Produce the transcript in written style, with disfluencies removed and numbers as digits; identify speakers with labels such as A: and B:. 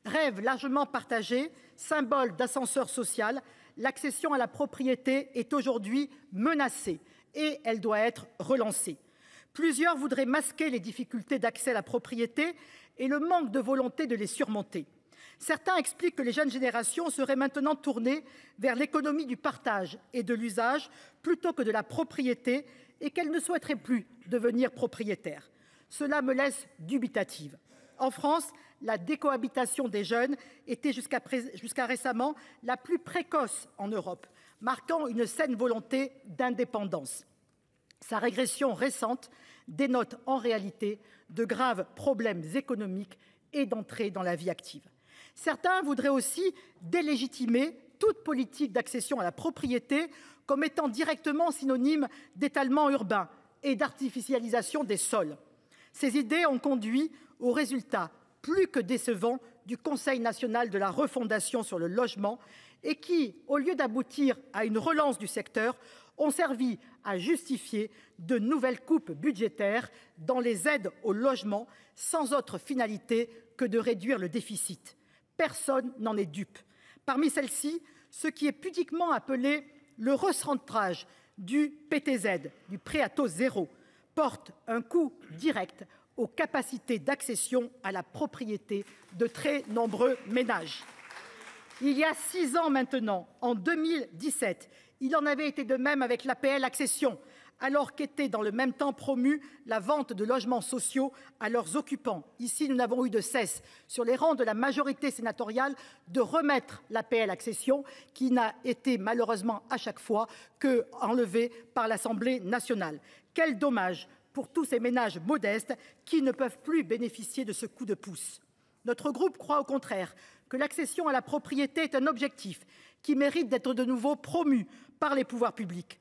A: Rêve largement partagé, symbole d'ascenseur social, l'accession à la propriété est aujourd'hui menacée et elle doit être relancée. Plusieurs voudraient masquer les difficultés d'accès à la propriété et le manque de volonté de les surmonter. Certains expliquent que les jeunes générations seraient maintenant tournées vers l'économie du partage et de l'usage plutôt que de la propriété et qu'elles ne souhaiteraient plus devenir propriétaires. Cela me laisse dubitative. En France, la décohabitation des jeunes était jusqu'à récemment la plus précoce en Europe, marquant une saine volonté d'indépendance. Sa régression récente dénote en réalité de graves problèmes économiques et d'entrée dans la vie active. Certains voudraient aussi délégitimer toute politique d'accession à la propriété comme étant directement synonyme d'étalement urbain et d'artificialisation des sols. Ces idées ont conduit au résultat plus que décevant du Conseil national de la refondation sur le logement et qui, au lieu d'aboutir à une relance du secteur, ont servi à justifier de nouvelles coupes budgétaires dans les aides au logement sans autre finalité que de réduire le déficit. Personne n'en est dupe. Parmi celles-ci, ce qui est pudiquement appelé le recentrage du PTZ, du prêt à taux zéro, porte un coup direct aux capacités d'accession à la propriété de très nombreux ménages. Il y a 6 ans maintenant, en 2017, il en avait été de même avec l'APL accession, alors qu'était dans le même temps promue la vente de logements sociaux à leurs occupants. Ici, nous n'avons eu de cesse, sur les rangs de la majorité sénatoriale, de remettre l'APL accession, qui n'a été malheureusement à chaque fois qu'enlevée par l'Assemblée nationale. Quel dommage pour tous ces ménages modestes qui ne peuvent plus bénéficier de ce coup de pouce. Notre groupe croit au contraire que l'accession à la propriété est un objectif qui mérite d'être de nouveau promu par les pouvoirs publics.